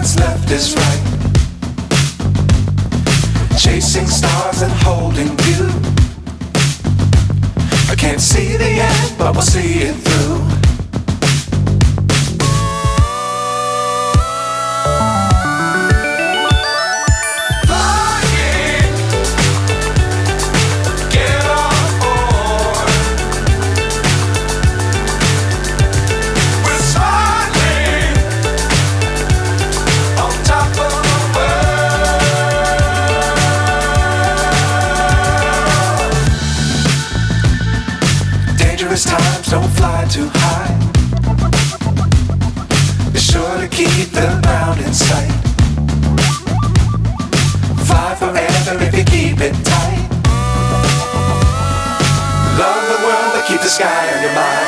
what's left is right. Chasing stars and holding you. I can't see the end, but we'll see it through. Times don't fly too high. Be sure to keep the ground in sight. Fly forever if you keep it tight. Love the world, but keep the sky on your mind.